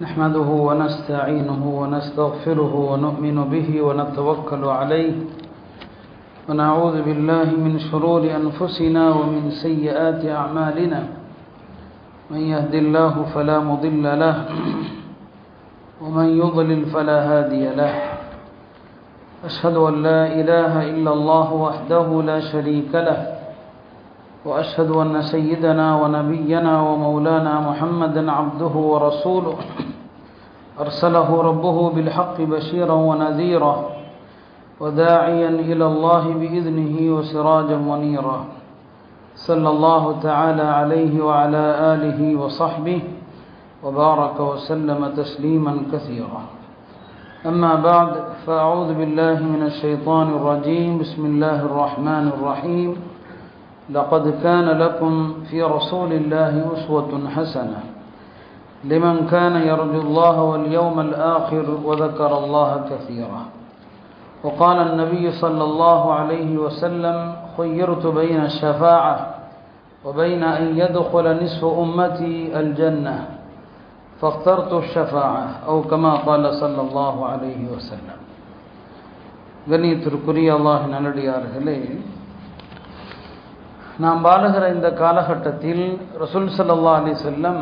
نحمده ونستعينه ونستغفره ونؤمن به ونتوكل عليه ونعوذ بالله من شرور أنفسنا ومن سيئات أعمالنا من يهد الله فلا مضل له ومن يضلل فلا هادي له أشهد أن لا إله إلا الله وحده لا شريك له وأشهد أن سيدنا ونبينا ومولانا محمدا عبده ورسوله أرسله ربه بالحق بشيرا ونذيرا وداعيا إلى الله بإذنه وسراجا منيرا صلى الله تعالى عليه وعلى آله وصحبه وبارك وسلم تسليما كثيرا أما بعد فأعوذ بالله من الشيطان الرجيم بسم الله الرحمن الرحيم لقد كان لكم في رسول الله أسوة حسنة لمن كان يرجو الله واليوم الآخر وذكر الله كثيرا وقال النبي صلى الله عليه وسلم خيرت بين الشفاعة وبين أن يدخل نصف أمتي الجنة فاخترت الشفاعة أو كما قال صلى الله عليه وسلم கண்ணியத்திற்குரிய அல்லாஹ்வின் நல்லடியார்களே, நாம் வாழுகிற இந்த காலகட்டத்தில் ரசூல் ஸல்லல்லாஹு அலைஹி வஸல்லம்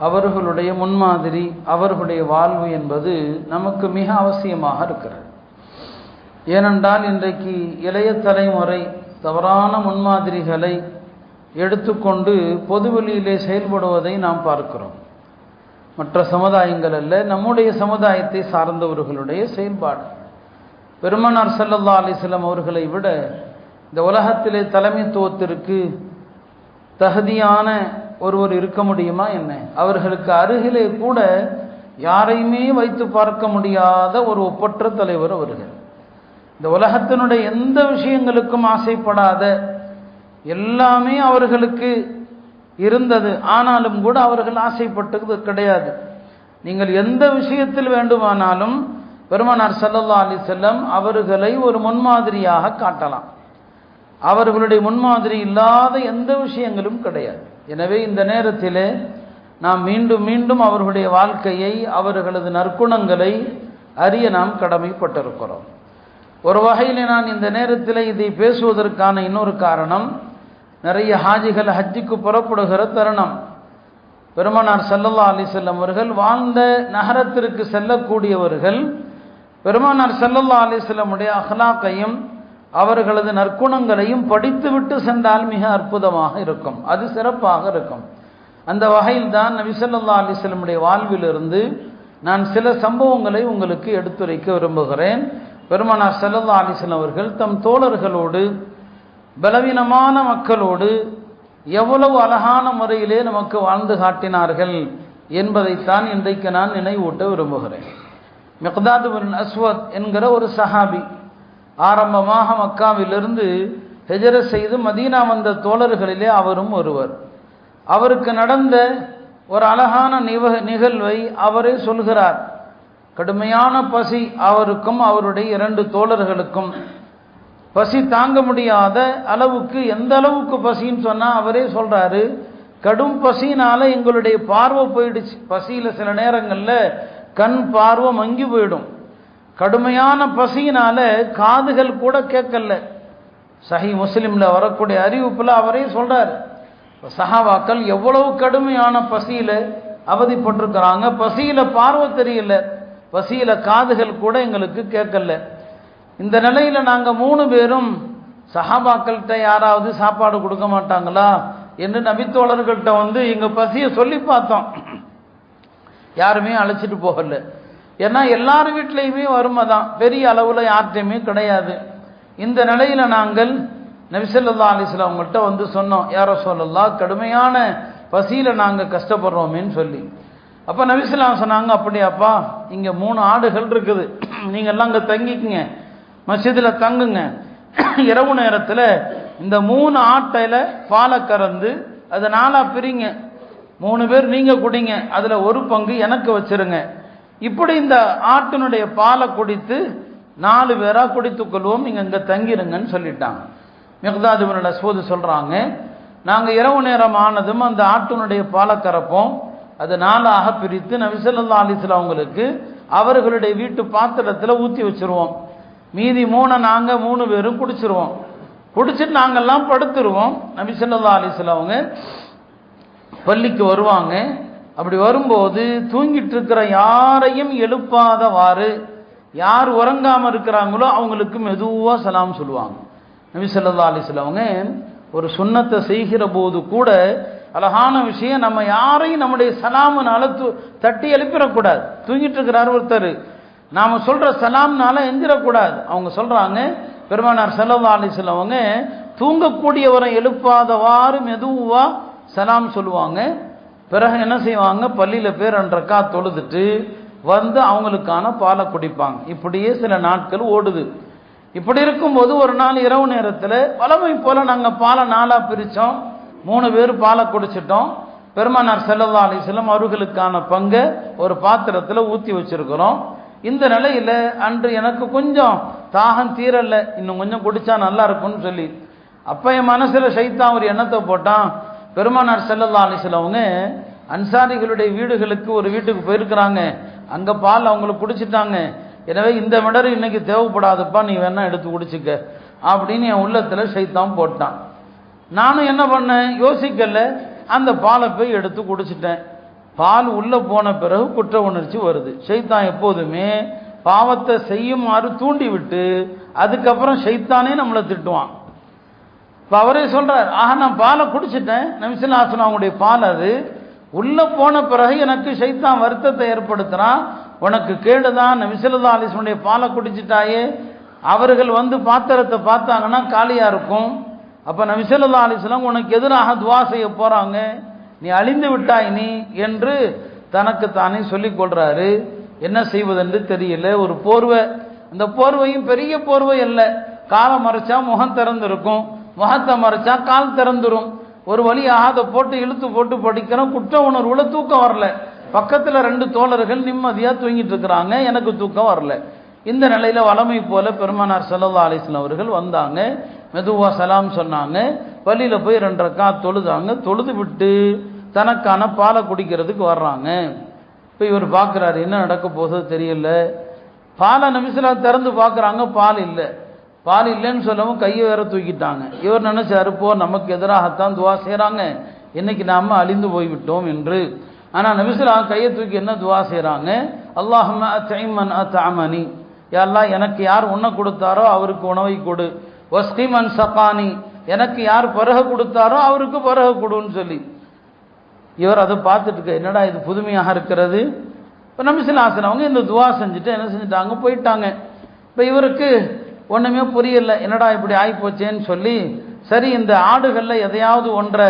அவர்களுடைய முன்மாதிரி, அவர்களுடைய வாழ்வு என்பது நமக்கு மிக அவசியமாக இருக்கிறது. ஏனென்றால் இன்றைக்கு இளைய தலைமுறை தவறான முன்மாதிரிகளை எடுத்துக்கொண்டு பொதுவெளியிலே செயல்படுவதை நாம் பார்க்கிறோம். மற்ற சமுதாயங்கள் அல்ல, நம்முடைய சமுதாயத்தை சார்ந்தவர்களுடைய செயல்பாடு. பெருமானார் ஸல்லல்லாஹு அலைஹி வஸல்லம் அவர்களை விட இந்த உலகத்திலே தலைமைத்துவத்திற்கு தகுதியான ஒருவர் இருக்க முடியுமா என்ன? அவர்களுக்கு அருகிலே கூட யாரையுமே வைத்து பார்க்க முடியாத ஒரு ஒப்பற்ற தலைவர் அவர்கள். இந்த உலகத்தினுடைய எந்த விஷயங்களுக்கும் ஆசைப்படாத, எல்லாமே அவர்களுக்கு இருந்தது, ஆனாலும் கூட அவர்கள் ஆசைப்பட்டது கிடையாது. நீங்கள் எந்த விஷயத்தில் வேண்டுமானாலும் பெருமானார் ஸல்லல்லாஹு அலைஹி வஸல்லம் அவர்களை ஒரு முன்மாதிரியாக காட்டலாம். அவர்களுடைய முன்மாதிரி இல்லாத எந்த விஷயங்களும் கிடையாது. எனவே இந்த நேரத்திலே நாம் மீண்டும் மீண்டும் அவர்களுடைய வாழ்க்கையை, அவர்களது நற்குணங்களை அறிய நாம் கடமைப்பட்டிருக்கிறோம். ஒரு வகையில் நான் இந்த நேரத்தில் இதை பேசுவதற்கான இன்னொரு காரணம், நிறைய ஹாஜிகள் ஹஜ்ஜுக்கு புறப்படுகிற தருணம். பெருமானார் ஸல்லல்லாஹு அலைஹி வஸல்லம் அவர்கள் வாழ்ந்த நகரத்திற்கு செல்லக்கூடியவர்கள் பெருமானார் ஸல்லல்லாஹு அலைஹி வஸல்லமுடைய அஹ்லாக்கையும் அவர்களது நற்குணங்களையும் படித்துவிட்டு சென்றால் மிக அற்புதமாக இருக்கும், அது சிறப்பாக இருக்கும். அந்த வகையில் தான் நபி ஸல்லல்லாஹு அலைஹி வஸல்லமுடைய வாழ்விலிருந்து நான் சில சம்பவங்களை உங்களுக்கு எடுத்துரைக்க விரும்புகிறேன். பெருமானார் ஸல்லல்லாஹு அலைஹி வஸல்லம் அவர்கள் தம் தோழர்களோடு, பலவீனமான மக்களோடு எவ்வளவு அழகான முறையிலே நமக்கு வாழ்ந்து காட்டினார்கள் என்பதைத்தான் இன்றைக்கு நான் நினைவூட்ட விரும்புகிறேன். மிக்தாத் இப்னு அஸ்வத் என்கிற ஒரு சஹாபி ஆரம்பமாக மக்காவிலிருந்து ஹிஜ்ரத் செய்து மதீனா வந்த தோழர்களிலே அவரும் ஒருவர். அவருக்கு நடந்த ஒரு அழகான நிகழ்வை அவரே சொல்கிறார். கடுமையான பசி அவருக்கும் அவருடைய 2 தோழர்களுக்கும். பசி தாங்க முடியாத அளவுக்கு, எந்த அளவுக்கு பசின்னு சொன்னால் அவரே சொல்கிறாரு, கடும் பசினால எங்களுடைய பார்வை போயிடுச்சு. பசியில் சில நேரங்களில் கண் பார்வை மங்கி போயிடும். கடுமையான பசியினால காதுகள் கூட கேட்கல. சஹீஹ் முஸ்லிம்ல வரக்கூடிய அறிவிப்புல அவரே சொல்றாரு, சஹாபாக்கள் எவ்வளவு கடுமையான பசியில அவதிப்பட்டிருக்கிறாங்க. பசியில பார்வை தெரியல, பசியில காதுகள் கூட எங்களுக்கு கேட்கல. இந்த நிலையில நாங்க 3 பேரும் சஹாபாக்கள்கிட்ட யாராவது சாப்பாடு கொடுக்க மாட்டாங்களா என்று நபித்தோழர்கள்ட்ட வந்து எங்க பசியை சொல்லி பார்த்தோம். யாருமே அழைச்சிட்டு போகல. ஏன்னா எல்லார் வீட்லையுமே வறுமை தான், பெரிய அளவில் யார்கிட்டையுமே கிடையாது. இந்த நிலையில் நாங்கள் நபி ஸல்லல்லாஹு அலைஹி வஸல்லம் அவங்கள்ட்ட வந்து சொன்னோம், யா ரசூலல்லாஹ், கடுமையான பசியில் நாங்கள் கஷ்டப்படுறோமேன்னு சொல்லி. அப்போ நபி ஸல்லல்லாஹு அலைஹி வஸல்லம் சொன்னாங்க, அப்படியாப்பா, இங்கே 3 ஆடுகள் இருக்குது, நீங்கள் எல்லாம் அங்கே தங்கிக்குங்க, மஸ்ஜிதில் தங்குங்க. இரவு நேரத்தில் இந்த 3 ஆட்டையில் பாலை கறந்து அதை 4ஆ பிரிங்க. 3 பேர் நீங்கள் குடிங்க, அதில் ஒரு பங்கு எனக்கு வச்சிருங்க. இப்படி இந்த ஆட்டினுடைய பாலை குடித்து 4 பேரா குடித்துக் கொள்வோம், நீங்க இங்க தங்கிருங்கன்னு சொல்லிட்டாங்க. மிக்தாத் இப்னு அஸ்வத் சொல்றாங்க, நாங்கள் இரவு நேரம் ஆனதும் அந்த ஆட்டினுடைய பாலை கறப்போம், அது 4ஆக பிரித்து நபி ஸல்லல்லாஹு அலைஹி வஸல்லம் அவங்களுக்கு அவர்களுடைய வீட்டு பாத்திரத்தில் ஊற்றி வச்சிருவோம். மீதி 3 நாங்கள் 3 பேரும் குடிச்சிருவோம். குடிச்சிட்டு நாங்கள்லாம் படுத்துருவோம். நபி ஸல்லல்லாஹு அலைஹி வஸல்லம் அவங்க பள்ளிக்கு வருவாங்க. அப்படி வரும்போது தூங்கிட்டு இருக்கிற யாரையும் எழுப்பாதவாறு, யார் உறங்காமல் இருக்கிறாங்களோ அவங்களுக்கு மெதுவாக சலாம் சொல்லுவாங்க. நபி ஸல்லல்லாஹு அலைஹி வஸல்லம் அவங்க ஒரு சுன்னத்தை செய்கிற போது கூட அழகான விஷயம், நம்ம யாரையும் நம்முடைய சலாமுனால தட்டி எழுப்பிடக்கூடாது. தூங்கிட்டு இருக்கிறார் ஒருத்தர், நாம் சொல்கிற சலாம்னால எந்திரக்கூடாது. அவங்க சொல்கிறாங்க, பெருமானார் ஸல்லல்லாஹு அலைஹி வஸல்லம் அவங்க தூங்கக்கூடியவரை எழுப்பாதவாறு மெதுவாக சலாம் சொல்லுவாங்க. பிறகு என்ன செய்வாங்க, பள்ளியில் பேர் 2 ரக்காத் தொழுதுட்டு வந்து அவங்களுக்கான பாலை குடிப்பாங்க. இப்படியே சில நாட்கள் ஓடுது. இப்படி இருக்கும்போது ஒரு நாள் இரவு நேரத்தில் வழமை போல நாங்கள் பாலை 4ஆக பிரித்தோம். 3 பேர் பாலை குடிச்சிட்டோம். பெருமானார் ஸல்லல்லாஹு அலைஹி வஸல்லம் அவர்களுக்கான பங்கை ஒரு பாத்திரத்தில் ஊற்றி வச்சிருக்கிறோம். இந்த நிலையில் அன்று எனக்கு கொஞ்சம் தாகம் தீரல, இன்னும் கொஞ்சம் குடித்தா நல்லா இருக்கும்னு சொல்லி, அப்போ என் மனசில் ஷைத்தான் ஒரு எண்ணத்தை போட்டான். பெருமானார் ஸல்லல்லாஹு அலைஹி வஸல்லம் அவங்க அன்சாரிகளுடைய வீடுகளுக்கு ஒரு வீட்டுக்கு போயிருக்கிறாங்க. அங்கே பால் அவங்களுக்கு குடிச்சிட்டாங்க. எனவே இந்த மிடர் இன்னைக்கு தேவைப்படாதுப்பா, நீ வேணா எடுத்து குடிச்சிக்க அப்படின்னு என் உள்ளத்தில் ஷைத்தான் போட்டான். நானும் என்ன பண்ணேன், யோசிக்கல, அந்த பாலை போய் எடுத்து குடிச்சிட்டேன். பால் உள்ளே போன பிறகு குற்ற உணர்ச்சி வருது. ஷைத்தான் எப்போதுமே பாவத்தை செய்யுமாறு தூண்டி விட்டு அதுக்கப்புறம் ஷைத்தானே நம்மளை திட்டுவான். இப்போ அவரே சொல்கிறார், நான் பாலை குடிச்சிட்டேன், நபி ஸல்லல்லாஹு அலைஹி வஸல்லம் அவங்களுடைய பால், அது உள்ளே போன பிறகு எனக்கு ஷைத்தான் வருத்தத்தை ஏற்படுத்துகிறான், உனக்கு கேடுதான், நபி ஸல்லல்லாஹு அலைஹி வஸல்லம் பாலை குடிச்சிட்டாயே, அவர்கள் வந்து பாத்திரத்தை பார்த்தாங்கன்னா காலியாக இருக்கும், அப்போ நபி ஸல்லல்லாஹு அலைஹி வஸல்லம் உனக்கு எதிராக துவா செய்ய போகிறாங்க, நீ அழிந்து விட்டாய் நீ என்று தனக்கு தானே சொல்லிக் கொள்கிறாரு. என்ன செய்வதென்று தெரியல. ஒரு போர்வை, அந்த போர்வையும் பெரிய போர்வை அல்ல, காலை மறைச்சா முகம் திறந்திருக்கும், முகத்தை மறைச்சா கால் திறந்துரும். ஒரு வழியாக அதை போட்டு இழுத்து போட்டு படிக்கிறோம். குற்ற உணர்வுல தூக்கம் வரல. பக்கத்தில் 2 தோழர்கள் நிம்மதியாக தூங்கிட்டு இருக்கிறாங்க, எனக்கு தூக்கம் வரல. இந்த நிலையில் வளமை போல பெருமானார் ஸல்லல்லாஹு அலைஹி வஸல்லம் அவர்கள் வந்தாங்க. மெதுவாக சலாம் சொன்னாங்க. பள்ளியில் போய் 2 ரக்காத் தொழுதாங்க. தொழுது விட்டு தனக்கான பாலை குடிக்கிறதுக்கு வர்றாங்க. இப்போ இவர் பார்க்குறாரு, என்ன நடக்க போகுதோ தெரியல. பாலை நபி ஸல்லல்லாஹு அலைஹி வஸல்லம் திறந்து பார்க்குறாங்க, பால் இல்லை. பால் இல்லைன்னு சொல்லவும் கையை வேற தூக்கிட்டாங்க. இவர் நினைச்சாரு, போ நமக்கு எதிராகத்தான் துவா செய்கிறாங்க, இன்னைக்கு நாம் அழிந்து போய்விட்டோம் என்று. ஆனால் நபி ஸல்லல்லாஹு அலைஹி வஸல்லம் கையை தூக்கி என்ன துவா செய்கிறாங்க, அல்லாஹும்ம அத்இமன் அத்அமனி, யா அல்லாஹ் எனக்கு யார் உண்ண கொடுத்தாரோ அவருக்கு உணவை கொடு, வஸ்கிமன் சகானி, எனக்கு யார் பருக கொடுத்தாரோ அவருக்கு பருக கொடுன்னு சொல்லி. இவர் அதை பார்த்துட்டு, என்னடா இது புதுமையாக இருக்கிறது. இப்போ நபி ஸல்லல்லாஹு அலைஹி வஸல்லம் அவங்க இந்த துவா செஞ்சுட்டு என்ன செஞ்சுட்டாங்க, போயிட்டாங்க. இப்போ இவருக்கு ஒன்றுமே புரியல, என்னடா இப்படி ஆகிப்போச்சேன்னு சொல்லி, சரி இந்த ஆடுகளில் எதையாவது ஒன்றை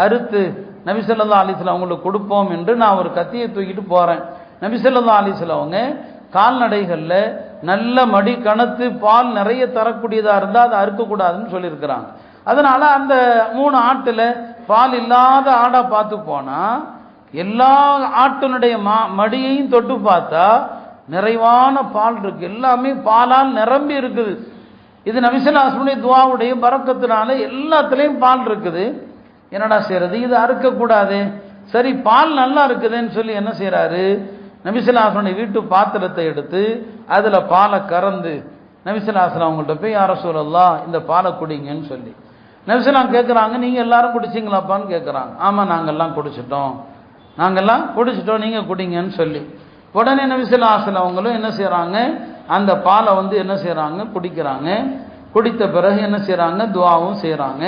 அறுத்து நபி ஸல்லல்லாஹு அலைஹி வஸல்லம் அவங்களுக்கு கொடுப்போம் என்று நான் ஒரு கத்தியை தூக்கிட்டு போகிறேன். நபி ஸல்லல்லாஹு அலைஹி வஸல்லம் அவங்க கால்நடைகளில் நல்ல மடி கணத்து பால் நிறைய தரக்கூடியதாக இருந்தால் அதை அறுக்கக்கூடாதுன்னு சொல்லியிருக்கிறாங்க. அதனால் அந்த 3 ஆட்டில் பால் இல்லாத ஆடாக பார்த்து போனால் எல்லா ஆட்டினுடைய மடியையும் தொட்டு பார்த்தா நிறைவான பால் இருக்கு, எல்லாமே பாலால் நிரம்பி இருக்குது. இது நபி ஸல்லல்லாஹு அலைஹி வஸல்லம் துஆவுடைய பரக்கத்தினால எல்லாத்துலேயும் பால் இருக்குது. என்னடா செய்யறது, இது அறுக்கக்கூடாது. சரி பால் நல்லா இருக்குதுன்னு சொல்லி என்ன செய்கிறாரு, நபி ஸல்லல்லாஹு அலைஹி வஸல்லம் வீட்டு பாத்திரத்தை எடுத்து அதில் பாலை கறந்து நபி ஸல்லல்லாஹு அலைஹி வஸல்லம் அவங்கள்ட்ட போய், யா ரசூலல்லாஹ் இந்த பாலை குடிங்கன்னு சொல்லி. நபி ஸல்லல்லாஹு அலைஹி வஸல்லம் கேட்குறாங்க, நீங்கள் எல்லாரும் குடிச்சிங்களாப்பான்னு கேட்குறாங்க. ஆமாம் நாங்கள்லாம் குடிச்சிட்டோம், நீங்கள் குடிங்கன்னு சொல்லி. உடனே நபி ஸல்லல்லாஹு அலைஹி வஸல்லம் அவங்களும் என்ன செய்கிறாங்க, அந்த பாலை வந்து என்ன செய்கிறாங்க, குடிக்கிறாங்க. குடித்த பிறகு என்ன செய்கிறாங்க, துஆவும் செய்கிறாங்க.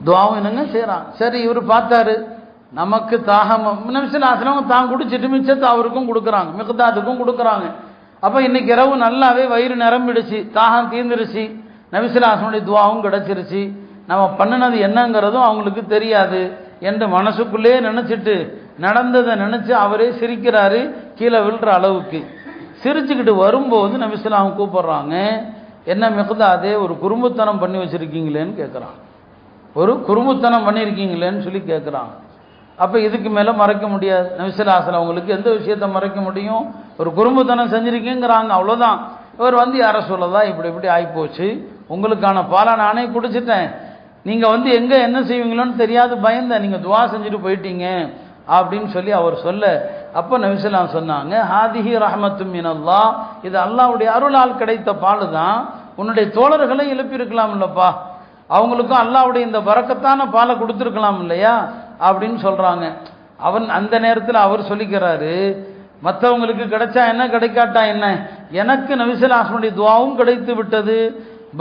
துஆவும் என்னங்க செய்கிறாங்க. சரி இவர் பார்த்தாரு, நமக்கு தாகம், நபி ஸல்லல்லாஹு அலைஹி வஸல்லம் தான் குடிச்சிட்டு மிச்சத்தை அவருக்கும் கொடுக்குறாங்க, மிக்தாதுக்கும் கொடுக்குறாங்க. அப்போ இன்னைக்கு இரவு நல்லாவே வயிறு நிரம்பிடுச்சு, தாகம் தீர்ந்துருச்சு, நபி ஸல்லல்லாஹு அலைஹி வஸல்லம் துஆவும் கிடச்சிருச்சு, நம்ம பண்ணினது என்னங்கிறதும் அவங்களுக்கு தெரியாது என்று மனசுக்குள்ளே நினச்சிட்டு நடந்ததை நினச்சி அவரே சிரிக்கிறாரு, கீழே விழுற அளவுக்கு சிரிச்சுக்கிட்டு வரும்போது நபி ஸல்லல்லாஹு அலைஹி வஸல்லம் கூப்பிட்றாங்க, என்ன மிக்தாதே ஒரு குறும்புத்தனம் பண்ணி வச்சுருக்கீங்களேன்னு கேட்குறாங்க. ஒரு குறும்புத்தனம் பண்ணியிருக்கீங்களேன்னு சொல்லி கேட்குறாங்க. அப்போ இதுக்கு மேலே மறைக்க முடியாது. நபி ஸல்லல்லாஹு அலைஹி வஸல்லம் அவங்களுக்கு எந்த விஷயத்தை மறைக்க முடியும், ஒரு குறும்புத்தனம் செஞ்சுருக்கீங்கிறாங்க, அவ்வளோதான். இவர் வந்து, யா ரசூலல்லாஹ் இப்படி இப்படி ஆகிப்போச்சு, உங்களுக்கான பாலை நானே குடிச்சிட்டேன், நீங்கள் வந்து எங்கே என்ன செய்வீங்களோன்னு தெரியாது பயந்த நீங்கள் துவா செஞ்சுட்டு போயிட்டீங்க அப்படின்னு சொல்லி அவர் சொல்ல, அப்போ நபி ஸல்லல்லாஹு அலைஹி வஸல்லம் சொன்னாங்க, ஹாதிஹி ரஹ்மத்தும் மினல்லாஹ், இது அல்லாஹ்வுடைய அருளால் கிடைத்த பால் தான். உன்னுடைய தோழர்களை எழுப்பியிருக்கலாம் இல்லப்பா, அவங்களுக்கும் அல்லாஹ்வுடைய இந்த பரக்கத்தான பாலை கொடுத்துருக்கலாம் இல்லையா அப்படின்னு சொல்றாங்க. அவன் அந்த நேரத்தில் அவர் சொல்லிக்கிறாரு, மற்றவங்களுக்கு கிடைச்சா என்ன கிடைக்காட்டா என்ன, எனக்கு நபி ஸல்லல்லாஹு அலைஹி வஸல்லம் துஆவும் கிடைத்து விட்டது,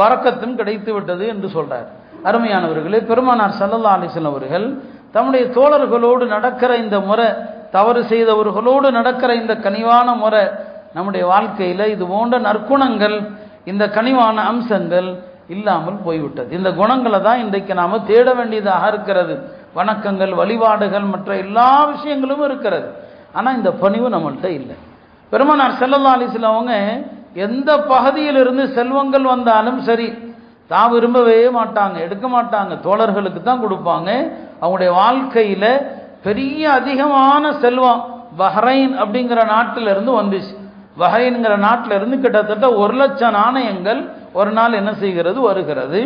பரக்கத்தும் கிடைத்து விட்டது என்று சொல்றார். அருமையானவர்களே, பெருமானார் ஸல்லல்லாஹு அலைஹி வஸல்லம் அவர்கள் தம்முடைய தோழர்களோடு நடக்கிற இந்த முறை, தவறு செய்தவர்களோடு நடக்கிற இந்த கனிவான முறை, நம்முடைய வாழ்க்கையில் இது போன்ற நற்குணங்கள், இந்த கனிவான அம்சங்கள் இல்லாமல் போய்விட்டது. இந்த குணங்களை தான் இன்றைக்கு நாம் தேட வேண்டியதாக இருக்கிறது. வணக்கங்கள், வழிபாடுகள், மற்ற எல்லா விஷயங்களும் இருக்கிறது. ஆனால் இந்த பணிவு நம்மள்கிட்ட இல்லை. பெருமானார் ஸல்லல்லாஹு அலைஹி வஸல்லம் அவங்க எந்த பகுதியிலிருந்து செல்வங்கள் வந்தாலும் சரி, தான் விரும்பவே மாட்டாங்க, எடுக்க மாட்டாங்க, தோழர்களுக்கு தான் கொடுப்பாங்க. அவங்களுடைய வாழ்க்கையில் பெரிய அதிகமான செல்வம் பஹ்ரைன் அப்படிங்கிற நாட்டிலிருந்து வந்துச்சு. பஹ்ரைன்கிற நாட்டிலிருந்து கிட்டத்தட்ட 1,00,000 நாணயங்கள் ஒரு நாள் என்ன செய்கிறது, வருகிறது.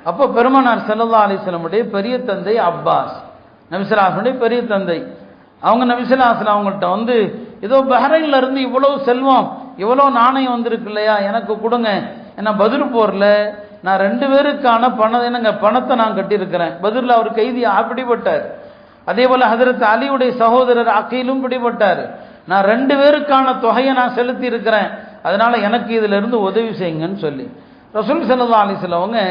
அப்போ பெருமானார் ஸல்லல்லாஹு அலைஹி வஸல்லமுடைய பெரிய தந்தை அப்பாஸ், நபி ஸல்லல்லாஹு அலைஹி வஸல்லம் பெரிய தந்தை, அவங்க நபி ஸல்லல்லாஹு அலைஹி வஸல்லம் அவங்கள்ட்ட வந்து, ஏதோ பஹ்ரைன்ல இருந்து இவ்வளவு செல்வம், இவ்வளோ நாணயம் வந்திருக்கு இல்லையா, எனக்கு கொடுங்க. ஏன்னா பதில் போரில் நான் 2 பேருக்கான பணத்தை நான் கட்டியிருக்கிறேன். பதில் அவர் கைதியாக பிடிபட்டார். அதே போல ஹஜ்ரத் அலியுடைய சகோதரர் அகீலும் பிடிபட்டார். நான் 2 பேருக்கான தொகையை நான் செலுத்தி இருக்கிறேன், அதனால எனக்கு இதுல இருந்து உதவி செய்யுங்கன்னு சொல்லி ரசூல் ஸல்லல்லாஹு அலைஹி வஸல்லம் அவங்க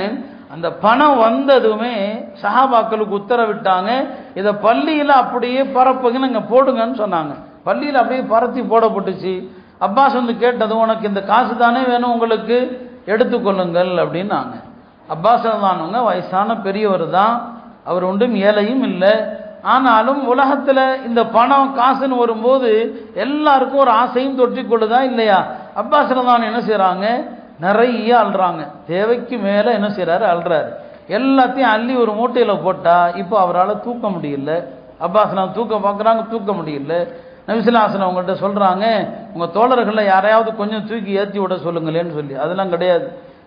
அந்த பணம் வந்ததுமே சஹாபாக்களுக்கு உத்தரவிட்டாங்க, இதை பள்ளியில் அப்படியே பரப்புங்க, நீங்க போடுங்கன்னு சொன்னாங்க. பள்ளியில் அப்படியே பரத்தி போடப்பட்டுச்சு. அப்பாஸ் வந்து கேட்டது, உனக்கு இந்த காசு தானே வேணும், உங்களுக்கு எடுத்துக்கொள்ளுங்கள் அப்படின்னாங்க. அப்பாஸ் தானவங்க வயசான பெரியவர் தான், அவர் ஒன்றும் ஏழையும் இல்லை. ஆனாலும் உலகத்தில் இந்த பணம் காசுன்னு வரும்போது எல்லாருக்கும் ஒரு ஆசையும் தொற்றிக்கொள்ளுதா இல்லையா? அப்பாஸ் தான் என்ன செய்கிறாங்க, நிறைய அல்றாங்க, தேவைக்கு மேலே என்ன செய்கிறாரு, அல்றாரு. எல்லாத்தையும் அள்ளி ஒரு மூட்டையில் போட்டால் இப்போ அவரால் தூக்க முடியல. அப்பாஸ் தூக்க பார்க்குறாங்க, தூக்க முடியல. நபி ஸல்லல்லாஹு அலைஹி வஸல்லம் அவங்கள்ட்ட சொல்கிறாங்க, உங்கள் தோழர்களில் யாரையாவது கொஞ்சம் தூக்கி ஏற்றி விட சொல்லுங்களேன்னு சொல்லி. அதெல்லாம் கிடையாது,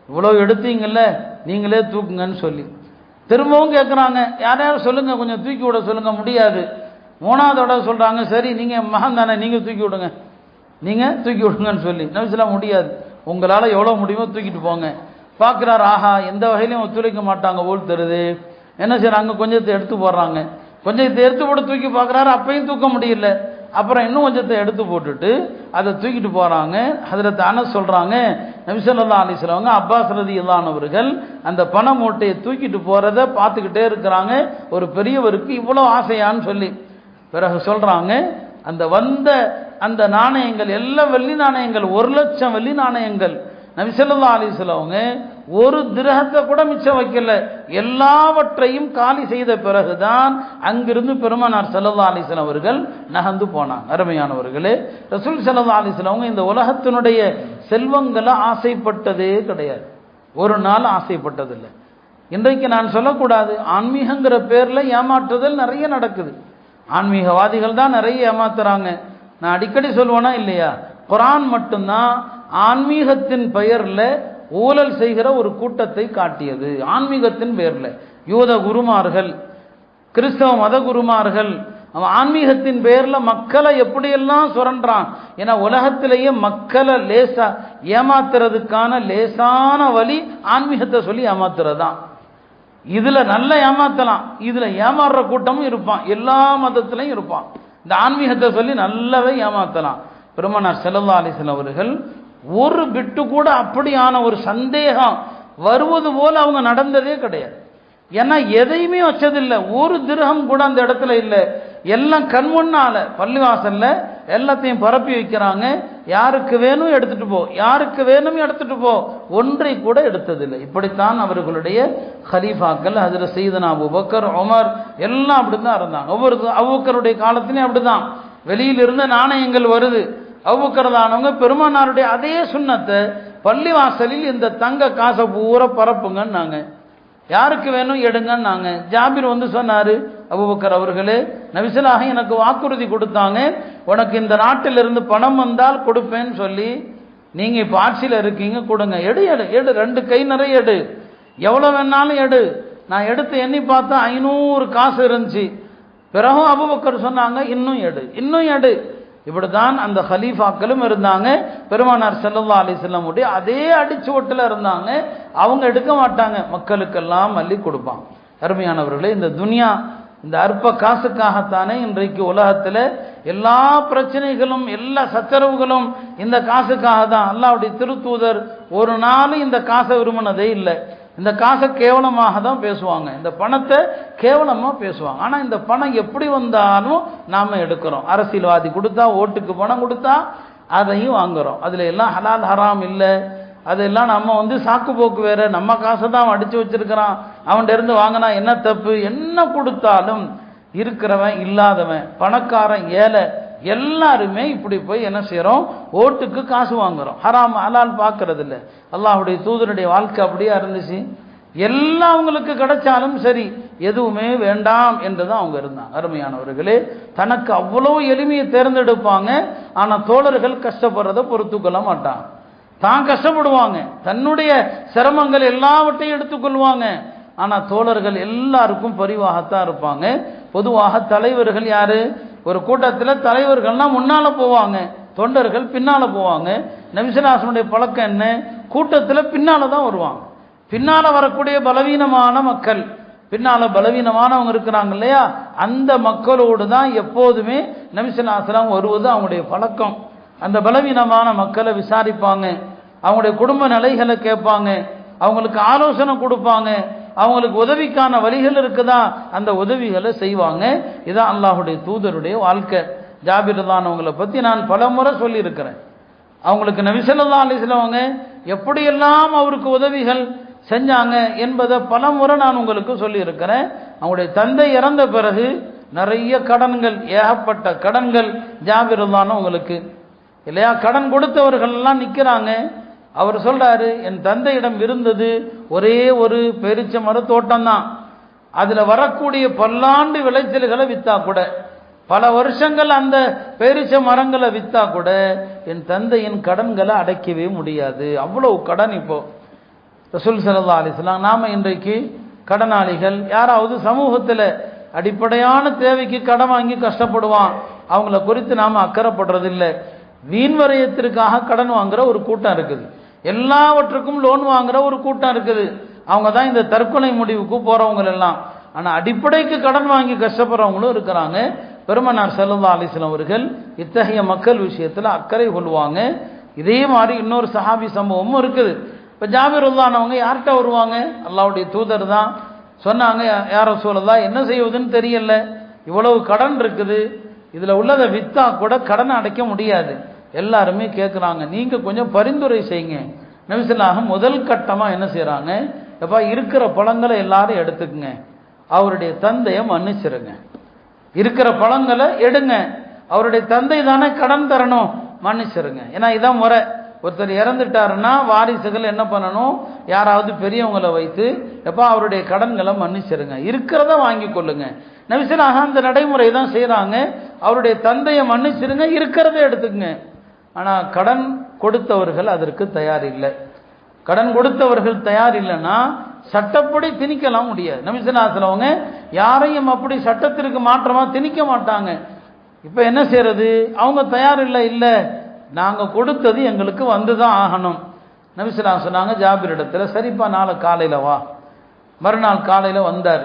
இவ்வளோ எடுத்தீங்கல்ல நீங்களே தூக்குங்கன்னு சொல்லி திரும்பவும் கேட்குறாங்க, யாரையாவது சொல்லுங்க, கொஞ்சம் தூக்கி விட சொல்லுங்க. முடியாது. 3வது தடவை சொல்கிறாங்க, சரி நீங்கள் மகன் தானே, நீங்கள் தூக்கி விடுங்க, நீங்கள் தூக்கி விடுங்கன்னு சொல்லி. நபி ஸல்லல்லாஹு முடியாது, உங்களால் எவ்வளோ முடியுமோ தூக்கிட்டு போங்க. பார்க்குறாரு, ஆஹா எந்த வகையிலையும் ஒத்துழைக்க மாட்டாங்க போல் தருது. என்ன செய்கிறாங்க, கொஞ்சத்தை எடுத்து போடுறாங்க. கொஞ்சத்தை எடுத்து போட்டு தூக்கி பார்க்குறாரு, அப்பையும் தூக்க முடியல. அப்புறம் இன்னும் கொஞ்சத்தை எடுத்து போட்டுட்டு அதை தூக்கிட்டு போகிறாங்க. ஹஜ்ரத் அனஸ் சொல்கிறாங்க, நபி ஸல்லல்லாஹு அலைஹி வஸல்லம் அப்பாஸ் ரலியல்லாஹு அன்ஹு அவர்கள் அந்த பண மூட்டையை தூக்கிட்டு போகிறத பார்த்துக்கிட்டே இருக்கிறாங்க. ஒரு பெரியவருக்கு இவ்வளோ ஆசையான்னு சொல்லி பிறகு சொல்கிறாங்க, அந்த வந்த அந்த நாணயங்கள் எல்லாம் வெள்ளி நாணயங்கள், 1,00,000 வெள்ளி நாணயங்கள். நபி ஸல்லல்லாஹு அலைஹி வஸல்லம் ஒரு திரகத்தை கூட மிச்சம் வைக்கல, எல்லாவற்றையும் காலி செய்த பிறகுதான் அங்கிருந்து பெருமானார் ஸல்லல்லாஹு அலைஹி வஸல்லம் அவர்கள் நகர்ந்து போனாங்க. அருமையானவர்களே, ரசூல் ஸல்லல்லாஹு அலைஹி வஸல்லம் இந்த உலகத்தினுடைய செல்வங்களை ஆசைப்பட்டதே கிடையாது, ஒரு நாள் ஆசைப்பட்டதில்லை. இன்றைக்கு நான் சொல்லக்கூடாது, ஆன்மீகங்கிற பேரில் ஏமாற்றுதல் நிறைய நடக்குது. ஆன்மீகவாதிகள் தான் நிறைய ஏமாத்துறாங்க. நான் அடிக்கடி சொல்லுவேனா இல்லையா, குர்ஆன் மட்டும்தான் ஆன்மீகத்தின் பெயரில் ஊழல் செய்கிற ஒரு கூட்டத்தை காட்டியது. ஆன்மீகத்தின் பெயரில் யூத குருமார்கள், கிறிஸ்தவ மத குருமார்கள், அவன் ஆன்மீகத்தின் பெயரில் மக்களை எப்படியெல்லாம் சுரண்டான். ஏன்னா உலகத்திலேயே மக்களை லேசா ஏமாத்துறதுக்கான லேசான வழி ஆன்மீகத்தை சொல்லி ஏமாத்துறது தான். இதுல நல்ல ஏமாத்தலாம், இதுல ஏமாறுற கூட்டமும் இருப்பான், எல்லா மதத்திலையும் இருப்பான். இந்த ஆன்மீகத்தை சொல்லி நல்லாவே ஏமாத்தலாம். பெருமானார் ஸல்லல்லாஹு அலைஹி வஸல்லம் அவர்கள் ஒரு பிட்டு கூட அப்படியான ஒரு சந்தேகம் வருவது போல அவங்க நடந்ததே கிடையாது. ஏன்னா எதையுமே வச்சதில்லை, ஒரு திரகம் கூட அந்த இடத்துல இல்லை. எல்லாம் கண்முன்னால பள்ளிவாசல்ல எல்லாத்தையும் பரப்பி வைக்கிறாங்க. யாருக்கு வேணும் எடுத்துட்டு போ, யாருக்கு வேணும் எடுத்துட்டு போ, ஒன்றை கூட எடுத்ததில்லை. இப்படித்தான் அவர்களுடைய ஹலீஃபாக்கள், ஹஜ்ரத் சையதுனா அபூபக்கர், உமர் எல்லாம் அப்படித்தான் இருந்தாங்க. ஒவ்வொரு அபூபக்கருடைய காலத்திலையும் அப்படிதான். வெளியிலிருந்து நாணயங்கள் வருது, அபூபக்கர்தானவங்க பெருமானாருடைய அதே சுன்னத்தை பள்ளிவாசலில் இந்த தங்க காசை பூரா பரப்புங்கன்னாங்க. யாருக்கு வேணும் எடுங்கன்னாங்க. ஜாபிர் வந்து சொன்னாரு, அபூபக்கர் அவர்களே, நபிஸலாக எனக்கு வாக்குறுதி கொடுத்தாங்க, உனக்கு இந்த நாட்டிலிருந்து பணம் வந்தால் கொடுப்பேன்னு சொல்லி. நீங்க இப்ப ஆட்சியில் இருக்கீங்க, கொடுங்க, எடு எடு எடு, 2 கை நிறைய எடு, எவ்வளவு வேணாலும் எடு. நான் எடுத்து எண்ணி பார்த்தா 500 காசு இருந்துச்சு. பிறகும் அபூபக்கர் சொன்னாங்க, இன்னும் எடு, இன்னும் எடு. இப்படிதான் அந்த ஹலீஃபாக்களும் இருந்தாங்க. பெருமானார் ஸல்லல்லாஹு அலைஹி வஸல்லம் உடைய அதே அடிச்சுவட்டில் இருந்தாங்க. அவங்க எடுக்க மாட்டாங்க, மக்களுக்கெல்லாம் அள்ளி கொடுப்பாங்க. அருமையானவர்களே, இந்த துனியா, இந்த அற்ப காசுக்காகத்தானே இன்றைக்கு உலகத்தில் எல்லா பிரச்சனைகளும் எல்லா சச்சரவுகளும் இந்த காசுக்காக தான். அல்லாஹ்வுடைய திருத்தூதர் ஒரு நாளும் இந்த காசை விரும்பினதே இல்லை. இந்த காசை கேவலமாக தான் பேசுவாங்க, இந்த பணத்தை கேவலமாக பேசுவாங்க. ஆனால் இந்த பணம் எப்படி வந்தாலும் நாம் எடுக்கிறோம். அரசியல்வாதி கொடுத்தா, ஓட்டுக்கு பணம் கொடுத்தா அதையும் வாங்குகிறோம். அதில் எல்லாம் ஹலால் ஹராம் இல்லை. அதெல்லாம் நம்ம சாக்கு போக்கு வேற. நம்ம காசை தான் அடித்து வச்சிருக்கிறான், அவன்கிட்ட இருந்து வாங்கினா என்ன தப்பு? என்ன கொடுத்தாலும் இருக்கிறவன் இல்லாதவன், பணக்காரன் ஏழை, எல்லாருமே இப்படி போய் என்ன செய்யறோம்? ஓட்டுக்கு காசு வாங்குறோம். ஹராம் ஹலால் பார்க்கறது இல்லை. அல்லாஹ்வுடைய தூதருடைய வாழ்க்கை அப்படியே இருந்துச்சு. எல்லாம் அவங்களுக்கு கிடைச்சாலும் சரி, எதுவுமே வேண்டாம் என்றுதான் அவங்க இருந்தாங்க. அருமையானவர்களே, தனக்கு அவ்வளவு எளிமையை தேர்ந்தெடுப்பாங்க. ஆனா தோழர்கள் கஷ்டப்படுறதை பொறுத்துக்கொள்ள மாட்டாங்க. தான் கஷ்டப்படுவாங்க, தன்னுடைய சிரமங்கள் எல்லாவற்றையும் எடுத்துக்கொள்வாங்க. ஆனா தோழர்கள் எல்லாருக்கும் பரிவாகத்தான் இருப்பாங்க. பொதுவாக தலைவர்கள் யாரு? ஒரு கூட்டத்தில் தலைவர்கள்லாம் முன்னால போவாங்க, தொண்டர்கள் பின்னால போவாங்க. நபி ஸல்லல்லாஹு அலைஹி வஸல்லம் பழக்கம் என்ன? கூட்டத்தில் பின்னால தான் வருவாங்க. பின்னால வரக்கூடிய பலவீனமான மக்கள், பின்னால பலவீனமானவங்க இருக்கிறாங்க இல்லையா, அந்த மக்களோடு தான் எப்போதுமே நபி ஸல்லல்லாஹு அலைஹி வஸல்லம் வருவது அவங்களுடைய பழக்கம். அந்த பலவீனமான மக்களை விசாரிப்பாங்க, அவங்களுடைய குடும்ப நிலைகளை கேட்பாங்க, அவங்களுக்கு ஆலோசனை கொடுப்பாங்க, அவங்களுக்கு உதவிக்கான வழிகள் இருக்குதா, அந்த உதவிகளை செய்வாங்க. இதான் அல்லாஹ்வுடைய தூதருடைய வாழ்க்கை. ஜாபிர் அவங்களை பற்றி நான் பல முறை சொல்லியிருக்கிறேன். அவங்களுக்கு நபி ஸல்லல்லாஹு அலைஹி வஸல்லம் எப்படியெல்லாம் அவருக்கு உதவிகள் செஞ்சாங்க என்பதை பல முறை நான் உங்களுக்கு சொல்லியிருக்கிறேன். அவங்களுடைய தந்தை இறந்த பிறகு நிறைய கடன்கள், ஏகப்பட்ட கடன்கள் ஜாபிர் உங்களுக்கு இல்லையா. கடன் கொடுத்தவர்கள் எல்லாம் நிற்கிறாங்க. அவர் சொல்றாரு, என் தந்தையிடம் இருந்தது ஒரே ஒரு பேரிச்ச மர தோட்டம் தான். அதுல வரக்கூடிய பல்லாண்டு விளைச்சல்களை வித்தா கூட, பல வருஷங்கள் அந்த பேரிச்ச மரங்களை வித்தா கூட என் தந்தையின் கடன்களை அடைக்கவே முடியாது. அவ்வளவு கடன். இப்போ ரசூல் ஸல்லல்லாஹு அலைஹி வஸல்லம், நாம இன்றைக்கு கடனாளிகள், யாராவது சமூகத்தில் அடிப்படையான தேவைக்கு கடன் வாங்கி கஷ்டப்படுவான், அவங்கள குறித்து நாம அக்கறைப்படுறது இல்லை. வீண்வரையத்திற்காக கடன் வாங்குற ஒரு கூட்டம் இருக்குது, எல்லாவற்றுக்கும் லோன் வாங்குற ஒரு கூட்டம் இருக்குது. அவங்க தான் இந்த தற்கொலை முடிவுக்கு போறவங்க எல்லாம். ஆனா அடிப்படைக்கு கடன் வாங்கி கஷ்டப்படுறவங்களும் இருக்கிறாங்க. பெருமானார் ஸல்லல்லாஹு அலைஹி வஸல்லம் அவர்கள் இத்தகைய மக்கள் விஷயத்துல அக்கறை கொள்வாங்க. இதே மாதிரி இன்னொரு சஹாபி சம்பவமும் இருக்குது. இப்ப ஜாபிர் அவங்க யார்கிட்ட வருவாங்க? அல்லாஹ்வுடைய தூதர் தான் சொன்னாங்க, யா ரசூலல்லாஹ், என்ன செய்வதுன்னு தெரியல, இவ்வளவு கடன் இருக்குது, இதுல உள்ளதை வித்தா கூட கடனை அடைக்க முடியாது. எல்லாருமே கேட்குறாங்க, நீங்க கொஞ்சம் பரிந்துரை செய்யுங்க. நபி ஸல்லல்லாஹு முதல் கட்டமா என்ன செய்யறாங்க? எப்பா, இருக்கிற பழங்களை எல்லாரும் எடுத்துக்குங்க, அவருடைய தந்தையை மன்னிச்சிருங்க, இருக்கிற பழங்களை எடுங்க, அவருடைய தந்தை தானே கடன் தரணும், மன்னிச்சிருங்க. ஏன்னா இதான் முறை. ஒருத்தர் இறந்துட்டாருன்னா வாரிசுகள் என்ன பண்ணணும்? யாராவது பெரியவங்களை வைத்து எப்பா அவருடைய கடன்களை மன்னிச்சிருங்க, இருக்கிறத வாங்கி கொள்ளுங்க. நபி ஸல்லல்லாஹு அந்த நடைமுறை தான் செய்யறாங்க. அவருடைய தந்தையை மன்னிச்சிருங்க, இருக்கிறத எடுத்துக்கங்க. ஆனா கடன் கொடுத்தவர்கள் அதற்கு தயார் இல்லை. கடன் கொடுத்தவர்கள் தயார் இல்லைன்னா சட்டப்படி திணிக்கலாம் முடியாது. நபி ஸல்லல்லாஹு அலைஹி வஸல்லம் யாரையும் அப்படி சட்டத்திற்கு மாற்றமா திணிக்க மாட்டாங்க. இப்ப என்ன செய்யறது? அவங்க தயார் இல்லை, இல்லை நாங்க கொடுத்தது எங்களுக்கு வந்துதான் ஆகணும். நபி ஸல்லல்லாஹு அலைஹி வஸல்லம் சொன்னாங்க ஜாபிர் இடத்துல, சரிப்பா நாளை காலையில வா. மறுநாள் காலையில வந்தார்.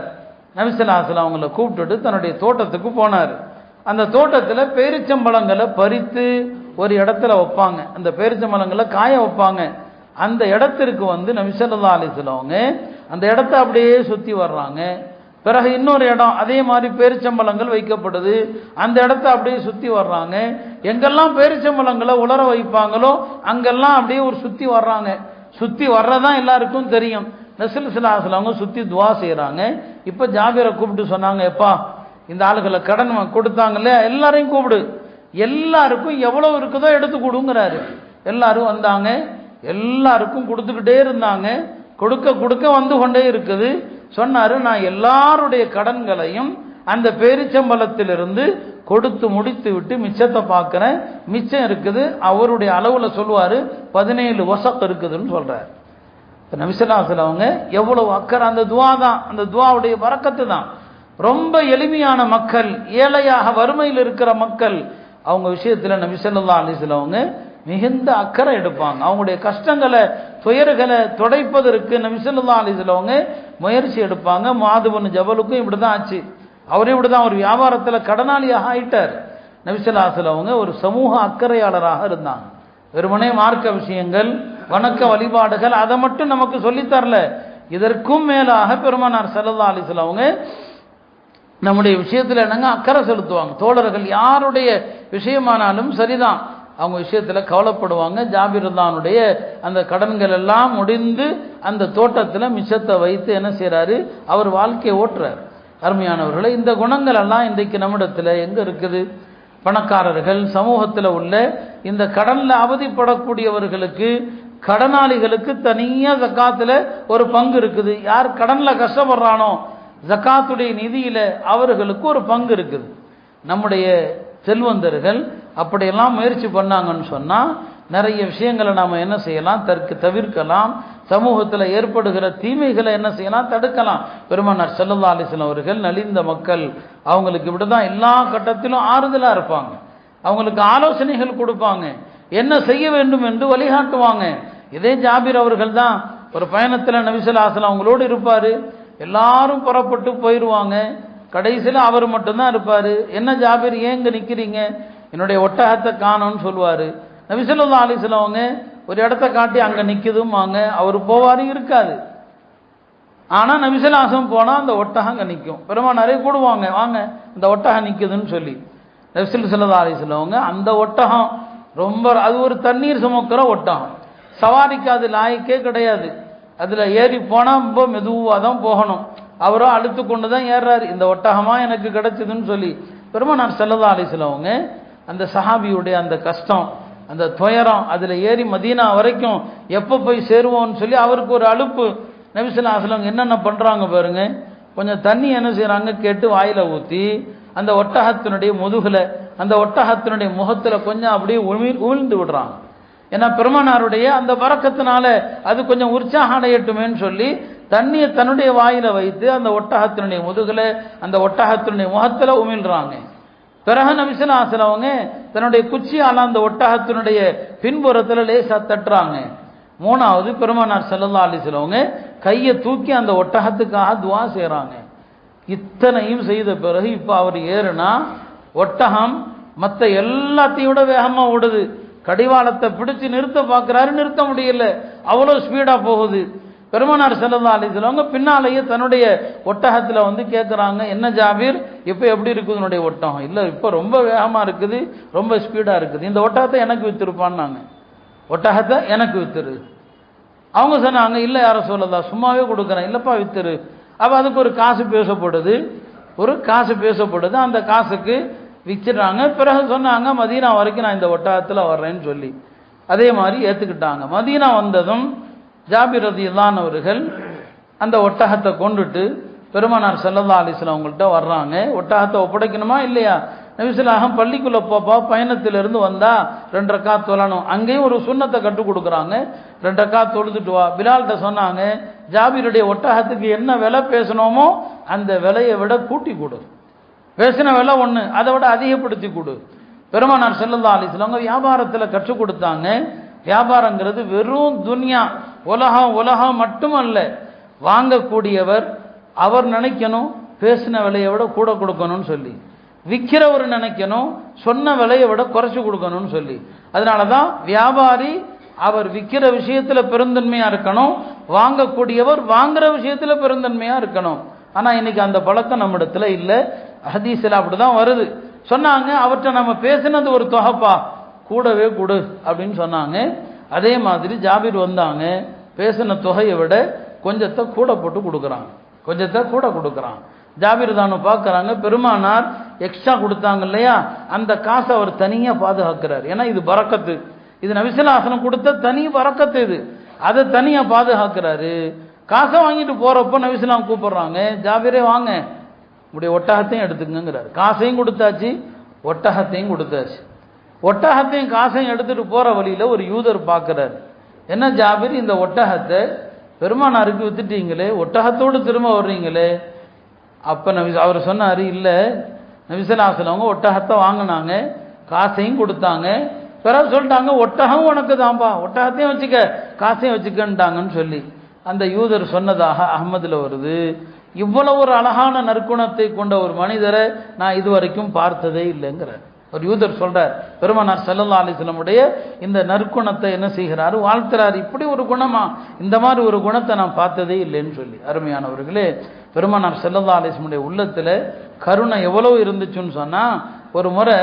நபி ஸல்லல்லாஹு அலைஹி வஸல்லம் அவங்கள கூப்பிட்டுட்டு தன்னுடைய தோட்டத்துக்கு போனார். அந்த தோட்டத்தில் பேரிச்சம்பழங்களை பறித்து ஒரு இடத்துல வைப்பாங்க, அந்த பேரிச்சம்பழங்களை காய வைப்பாங்க. அந்த இடத்திற்கு நபி ஸல்லல்லாஹு அலைஹி வஸல்லம் அந்த இடத்த அப்படியே சுற்றி வர்றாங்க. பிறகு இன்னொரு இடம் அதே மாதிரி பேரிச்சம்பழங்கள் வைக்கப்படுது, அந்த இடத்த அப்படியே சுற்றி வர்றாங்க. எங்கெல்லாம் பேரிச்சம்பழங்களை உலர வைப்பாங்களோ அங்கெல்லாம் அப்படியே ஒரு சுற்றி வர்றாங்க. சுற்றி வர்றதான் எல்லாருக்கும் தெரியும். ரசூல் ஸல்லல்லாஹு அலைஹி வஸல்லம் சுற்றி துவா செய்கிறாங்க. இப்போ ஜாபிரை கூப்பிட்டு சொன்னாங்க, எப்பா இந்த ஆளுகளை கடன் கொடுத்தாங்கல்ல, எல்லாரையும் கூப்பிடு, எல்லாருக்கும் எவ்வளவு இருக்குதோ எடுத்து கொடுங்கிறாரு. எல்லாரும் வந்தாங்க, எல்லாருக்கும் கொடுத்துக்கிட்டே இருந்தாங்க. கொடுக்க கொடுக்க வந்து கொண்டே இருக்குது. சொன்னாரு, நான் எல்லாருடைய கடன்களையும் அந்த பேரிச்சம்பழத்திலிருந்து கொடுத்து முடித்து விட்டு மிச்சத்தை பார்க்கிறேன், மிச்சம் இருக்குது. அவருடைய அளவுல சொல்லுவாரு 17 வசக் இருக்குதுன்னு சொல்றாரு. நபி ஸல்லல்லாஹு அலைஹி அவங்க எவ்வளவு அக்கறை, அந்த துவா தான், அந்த துவாவுடைய பரக்கத்து தான். ரொம்ப எளிமையான மக்கள், ஏழையாக வறுமையில் இருக்கிற மக்கள், அவங்க விஷயத்துல நபி ஸல்லல்லாஹு அலைஹி அவங்க மிகுந்த அக்கறை எடுப்பாங்க. அவங்களுடைய கஷ்டங்களை துயர்களை துடைப்பதற்கு நபி ஸல்லல்லாஹு அலைஹி அவங்க முயற்சி எடுப்பாங்க. முஆது பின் ஜபலுக்கும் இப்படிதான் ஆச்சு. அவரே இப்படிதான் ஒரு வியாபாரத்துல கடனாளியாக ஆயிட்டார். நபி ஸல்லல்லாஹு அலைஹி அவங்க ஒரு சமூக அக்கறையாளராக இருந்தாங்க. வெறுமனே மார்க்க விஷயங்கள், வணக்க வழிபாடுகள் அதை மட்டும் நமக்கு சொல்லித்தரல. இதற்கும் மேலாக பெருமானார் ஸல்லல்லாஹு அலைஹி அவங்க நம்முடைய விஷயத்துல என்னங்க அக்கறை செலுத்துவாங்க. தோழர்கள் யாருடைய விஷயமானாலும் சரிதான், அவங்க விஷயத்துல கவலைப்படுவாங்க. ஜாபிர் ரலியல்லாஹுடைய அந்த கடன்கள் எல்லாம் முடிந்து அந்த தோட்டத்துல மிச்சத்தை வைத்து என்ன செய்யறாரு, அவர் வாழ்க்கையை ஓட்டுறார். அருமையானவர்களை, இந்த குணங்கள் எல்லாம் இன்றைக்கு நம்மிடத்துல எங்க இருக்குது? பணக்காரர்கள், சமூகத்தில் உள்ள இந்த கடன்ல அவதிப்படக்கூடியவர்களுக்கு, கடனாளிகளுக்கு தனியா ஜக்காத்துல ஒரு பங்கு இருக்குது. யார் கடன்ல கஷ்டப்படுறானோ ஜக்காத்துடைய நிதியில அவர்களுக்கு ஒரு பங்கு இருக்குது. நம்முடைய செல்வந்தர்கள் அப்படியெல்லாம் முயற்சி பண்ணாங்கன்னு சொன்னா நிறைய விஷயங்களை நாம என்ன செய்யலாம், தவிர்க்கலாம். சமூகத்தில் ஏற்படுகிற தீமைகளை என்ன செய்யலாம், தடுக்கலாம். பெருமானார் ஸல்லல்லாஹு அலைஹி வஸல்லம் அவர்கள் நலிந்த மக்கள், அவங்களுக்கு இப்படிதான் எல்லா கட்டத்திலும் ஆறுதலா இருப்பாங்க. அவங்களுக்கு ஆலோசனைகள் கொடுப்பாங்க, என்ன செய்ய வேண்டும் என்று வழிகாட்டுவாங்க. இதே ஜாபிர் அவர்கள் தான் ஒரு பயணத்தில் நபி ஸல்லல்லாஹு அலைஹி வஸல்லம் அவங்களோடு இருப்பாரு. எல்லாரும் புறப்பட்டு போயிடுவாங்க, கடைசியில் அவர் மட்டும்தான் இருப்பாரு. என்ன ஜாபிர், ஏங்க நிற்கிறீங்க, என்னுடைய ஒட்டகத்தை காணோன்னு சொல்லுவார். நபி ஸல்லல்லாஹு அலைஹி வஸல்லம் அவங்க ஒரு இடத்த காட்டி அங்கே நிற்குதும் வாங்க, அவர் போவாரு, இருக்காது. ஆனால் நபி ஸல்லல்லாஹு அலைஹி வஸல்லம் போனால் அந்த ஒட்டகம் அங்கே நிற்கும். பெருமானாரே கூடுவாங்க, வாங்க இந்த ஒட்டகம் நிற்குதுன்னு சொல்லி. நபி ஸல்லல்லாஹு அலைஹி வஸல்லம் அவங்க அந்த ஒட்டகம் ரொம்ப, அது ஒரு தண்ணீர் சுமக்கிற ஒட்டகம், சவாரிக்கு அது லாய்க்கே கிடையாது. அதில் ஏறி போனால் ரொம்ப மெதுவாக தான் போகணும். அவரோ அழுத்து கொண்டு தான் ஏறாரு. இந்த ஒட்டகமா எனக்கு கிடைச்சதுன்னு சொல்லி பெருமானார் ஸல்லல்லாஹு அலைஹி வஸல்லம் அவங்க அந்த சஹாபியுடைய அந்த கஷ்டம், அந்த துயரம், அதில் ஏறி மதீனா வரைக்கும் எப்போ போய் சேருவோம்னு சொல்லி அவருக்கு ஒரு அலுப்பு. நபி ஸல்லல்லாஹு அலைஹி வஸல்லம் என்னென்ன பண்ணுறாங்க பாருங்க. கொஞ்சம் தண்ணி என்ன செய்கிறாங்க, கேட்டு வாயில ஊற்றி அந்த ஒட்டகத்தினுடைய முதுகில், அந்த ஒட்டகத்தினுடைய முகத்தில் கொஞ்சம் அப்படியே உமிழ்ந்து விடுறாங்க. ஏன்னா பெருமானாருடைய அந்த பரக்கத்தினால அது கொஞ்சம் உற்சாகம் அடையட்டுமேன்னு சொல்லி தண்ணியை தன்னுடைய வாயில வைத்து அந்த ஒட்டகத்தினுடைய முதுகில், அந்த ஒட்டகத்தினுடைய முகத்தில் உமிழ்றாங்க. பிறகு நபி ஸல்லல்லாஹு அலைஹி வஸல்லம் அவங்க தன்னுடைய குச்சியால அந்த ஒட்டகத்தினுடைய பின்புறத்தில் லேசா தட்டுறாங்க. மூணாவது பெருமானார் ஸல்லல்லாஹு அலைஹி வஸல்லம் அவங்க கையை தூக்கி அந்த ஒட்டகத்துக்காக துவா செய்கிறாங்க. இத்தனையும் செய்த பிறகு இப்போ அவர் ஏறுனா ஒட்டகம் மற்ற எல்லாத்தையும் விட வேகமாக ஓடுது. கடிவாளத்தை பிடிச்சு நிறுத்த பார்க்குறாரு, நிறுத்த முடியல, அவ்வளோ ஸ்பீடாக போகுது. பெருமானார் ஸல்லல்லாஹு அலைஹி வஸல்லம் அவங்க பின்னாலேயே தன்னுடைய ஒட்டகத்தில் வந்து கேட்குறாங்க, என்ன ஜாபீர் இப்போ எப்படி இருக்குது உன்னுடைய ஒட்டகம்? இல்லை இப்போ ரொம்ப வேகமாக இருக்குது, ரொம்ப ஸ்பீடாக இருக்குது, இந்த ஒட்டகத்தை எனக்கு விற்றுருப்பான்னாங்க. ஒட்டகத்தை எனக்கு வித்துரு. அவங்க சொன்னாங்க, இல்லை யார சொல்லலாம், சும்மாவே கொடுக்குறேன், இல்லைப்பா வித்துரு. அப்போ அதுக்கு ஒரு காசு பேசப்படுது, அந்த காசுக்கு விற்கிறாங்க. பிறகு சொன்னாங்க, மதீனா வரைக்கும் நான் இந்த ஒட்டகத்தில் வர்றேன்னு சொல்லி அதே மாதிரி ஏற்றுக்கிட்டாங்க. மதீனா வந்ததும் ஜாபிர் ரலியல்லாஹு அவர்கள் அந்த ஒட்டகத்தை கொண்டுட்டு பெருமானார் ஸல்லல்லாஹு அலைஹி வஸல்லம் அவங்கள்ட்ட வர்றாங்க. ஒட்டகத்தை ஒப்படைக்கணுமா இல்லையா? நபி ஸல்லல்லாஹு அலைஹி வஸல்லம் பள்ளிக்குள்ளே போப்பா, பயணத்திலிருந்து வந்தா 2 ரக்காத் தொழணும். அங்கேயும் ஒரு சுன்னத்தை கற்றுக் கொடுக்குறாங்க, 2 ரக்காத் தொழுதுட்டு வா. பிலால்கிட்ட சொன்னாங்க, ஜாபிருடைய ஒட்டகத்துக்கு என்ன விலை பேசணுமோ அந்த விலையை விட கூட்டி கொடு, பேசின விலை ஒன்று, அதை விட அதிகப்படுத்தி கொடு. பெருமானார் ஸல்லல்லாஹு அலைஹி வஸல்லம் வியாபாரத்தில் கற்றுக் கொடுத்தாங்க. வியாபாரங்கிறது வெறும் துன்யா, உலகம் மட்டுமல்ல. வாங்கக்கூடியவர் அவர் நினைக்கணும் பேசின விலையை விட கூட கொடுக்கணும்னு சொல்லி, விற்கிறவர் நினைக்கணும் சொன்ன விலையை விட குறைச்சி கொடுக்கணும்னு சொல்லி. அதனால தான் வியாபாரி அவர் விற்கிற விஷயத்தில் பெருந்தன்மையாக இருக்கணும், வாங்கக்கூடியவர் வாங்குற விஷயத்தில் பெருந்தன்மையாக இருக்கணும். ஆனால் இன்னைக்கு அந்த பழக்கம் நம்மிடத்துல இல்லை. ஹதீஸில் அப்படி தான் வருது. சொன்னாங்க, அவர்கிட்ட நம்ம பேசினது ஒரு தொகைப்பா, கூடவே கொடு அப்படின்னு சொன்னாங்க. அதே மாதிரி ஜாபிர் வந்தாங்க, பேசின தொகையை விட கொஞ்சத்தை கூட போட்டு கொடுக்குறாங்க. ஜாபிர் தானு பார்க்குறாங்க, பெருமானார் எக்ஸ்ட்ரா கொடுத்தாங்க இல்லையா, அந்த காசை அவர் தனியாக பாதுகாக்கிறார். ஏன்னா இது பரக்கத்து, இது நபி ஸல்லல்லாஹு அலைஹி வஸல்லம் கொடுத்த தனி பரக்கத்து, இது அதை தனியாக பாதுகாக்கிறாரு. காசை வாங்கிட்டு போகிறப்போ நபி ஸல்லல்லாஹு அலைஹி வஸல்லம் கூப்பிட்றாங்க, ஜாபிரே வாங்க உடைய ஒட்டகத்தையும் எடுத்துக்கங்கிறார். காசையும் கொடுத்தாச்சு, ஒட்டகத்தையும் காசையும் எடுத்துட்டு போகிற வழியில் ஒரு யூதர் பார்க்குறாரு, என்ன ஜாபிர் இந்த ஒட்டகத்தை பெருமானாருக்கு வித்துட்டீங்களே, ஒட்டகத்தோடு திரும்ப வர்றீங்களே. அப்போ அவர் சொன்னார், இல்லை நபிசல்லாஹு அவங்க ஒட்டகத்தை வாங்கினாங்க, காசையும் கொடுத்தாங்க, பிறகு சொல்லிட்டாங்க ஒட்டகம் உனக்கு தான்ப்பா, ஒட்டகத்தையும் வச்சுக்க காசையும் வச்சுக்கன்ட்டாங்கன்னு சொல்லி அந்த யூதர் சொன்னதாக அஹ்மதுல வருது. இவ்வளவு ஒரு அழகான நற்குணத்தை கொண்ட ஒரு மனிதரை நான் இதுவரைக்கும் பார்த்ததே இல்லைங்கிற ஒரு யூதர் சொல்றார். பெருமானார் ஸல்லல்லாஹு அலைஹி வஸல்லமுடைய இந்த நற்குணத்தை என்ன செய்கிறாரு, வாழ்த்துறாரு. இப்படி ஒரு குணமா, இந்த மாதிரி ஒரு குணத்தை நான் பார்த்ததே இல்லைன்னு சொல்லி. அருமையானவர்களே, பெருமானார் ஸல்லல்லாஹு அலைஹி வஸல்லமுடைய உள்ளத்துல கருணை எவ்வளவு இருந்துச்சுன்னு சொன்னா, ஒரு முறை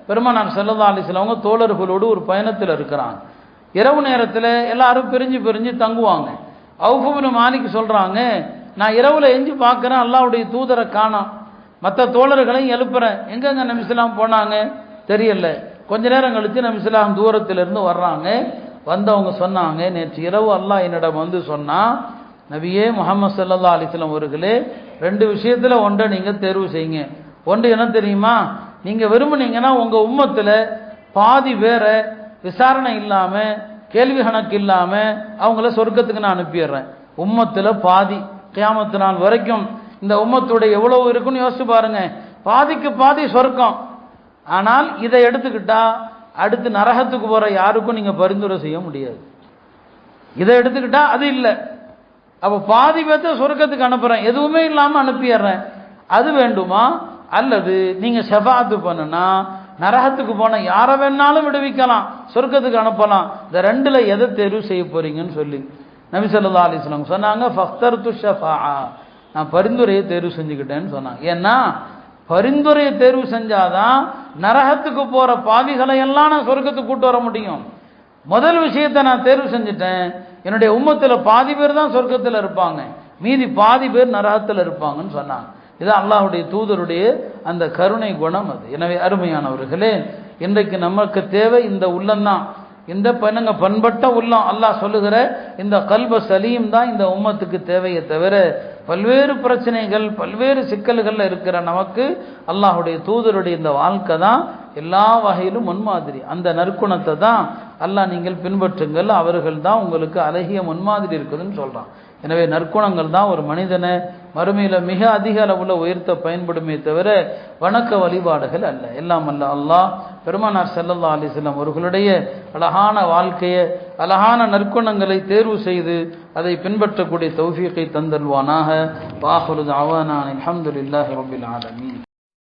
பெருமானார் ஸல்லல்லாஹு அலைஹி வஸல்லம் அவங்க தோழர்களோடு ஒரு பயணத்தில் இருக்கிறாங்க. இரவு நேரத்தில் எல்லாரும் பிரிஞ்சு தங்குவாங்க. அவுஃப் இப்னு மாலிக் சொல்றாங்க, நான் இரவுல எஞ்சி பார்க்குறேன், அல்லாஹ்வுடைய தூதரை காணோம், மற்ற தோழர்களையும் எழுப்புறேன், எங்கெங்க நபிஸ்லாம் போனாங்க தெரியல. கொஞ்ச நேரம் கழித்து நபிஸ்லாம் தூரத்திலிருந்து வர்றாங்க. வந்தவங்க சொன்னாங்க, நேற்று இரவு அல்லாஹ் என்னிடம் வந்து சொன்னா, நபியே முஹம்மது ஸல்லல்லாஹு அலைஹி வஸல்லம் அவர்களே, 2 விஷயத்துல ஒன்றை நீங்க தேர்வு செய்யுங்க. ஒன்று என்ன தெரியுமா, நீங்க விரும்புனீங்கன்னா உங்க உம்மத்துல பாதி பேரை விசாரணை இல்லாம கேள்வி கணக்கு இல்லாம அவங்கள சொர்க்கத்துக்கு நான் அனுப்பிடுறேன். உம்மத்துல பாதி, கியாமத்து நாள் வரைக்கும் இந்த உம்மத்துடைய எவ்வளவு இருக்குன்னு யோசிச்சு பாருங்க, பாதிக்கு பாதி சொர்க்கம். ஆனால் இதை எடுத்துக்கிட்டா அடுத்து நரகத்துக்கு போற யாருக்கும் நீங்க பரிந்துரை செய்ய முடியாது. இதை எடுத்துக்கிட்டா அது இல்லை. அப்ப பாதி பேர்த்த சொர்க்கத்துக்கு அனுப்புறேன், எதுவுமே இல்லாம அனுப்பிடுறேன், அது வேண்டுமா? அல்லது நீங்க ஷஃபாஅத்து பண்ணுனா நரகத்துக்கு போன யாரை வேணாலும் விடுவிக்கலாம், சொர்க்கத்துக்கு அனுப்பலாம், இந்த 2ல எதை தேர்வு செய்ய போறீங்கன்னு சொல்லி நபி ஸல்லல்லாஹு அலைஹி வஸல்லம் சொன்னாங்க, ஃபக்தர்து ஷஃபாஅ, நான் பரிந்துரையை தேர்வு செஞ்சுக்கிட்டேன்னு சொன்னாங்க. ஏன்னா பரிந்துரையை தேர்வு செஞ்சாதான் நரகத்துக்கு போற பாவிகளை எல்லாம் நான் சொர்க்கத்துக்கு கூட்டு வர முடியும். முதல் விஷயத்தை நான் தேர்வு செஞ்சுட்டேன், என்னுடைய உம்மத்துல பாதி பேர் தான் சொர்க்கத்தில் இருப்பாங்க, மீதி பாதி பேர் நரகத்தில் இருப்பாங்கன்னு சொன்னாங்க. இது அல்லாஹ்வுடைய தூதருடைய அந்த கருணை குணம் அது. எனவே அருமையானவர்களே, இன்றைக்கு நமக்கு தேவை இந்த உள்ளம்தான், இந்த பண்பட்ட உள்ளம். அல்லாஹ் சொல்லுகிற இந்த கல்ப சலீம் தான் இந்த உம்மத்துக்கு தேவையே தவிர, பல்வேறு பிரச்சனைகள் பல்வேறு சிக்கல்கள் இருக்கிற நமக்கு அல்லாஹ்வுடைய தூதருடைய இந்த வாழ்க்கை தான் எல்லா வகையிலும் முன்மாதிரி. அந்த நற்குணத்தை தான் அல்லாஹ் நீங்கள் பின்பற்றுங்கள், அவர்கள் தான் உங்களுக்கு அழகிய முன்மாதிரி இருக்குதுன்னு சொல்றான். எனவே நற்குணங்கள் தான் ஒரு மனிதனை மறுமையில மிக அதிக அளவுல உயர்த்த பயன்படுமே தவிர வணக்க வழிபாடுகள் அல்ல. எல்லாம் அல்ல அல்லாஹ் பெருமானார் ஸல்லல்லாஹு அலைஹி வஸல்லம் அவர்களுடைய அழகான வாழ்க்கையை, அழகான நற்குணங்களை தேர்வு செய்து அதை பின்பற்றக்கூடிய தௌஃபீகை தந்தல்வானாக. வாஹிரு தஅவானா அல்ஹம்துலில்லாஹி ரப்பில் ஆலமீன்.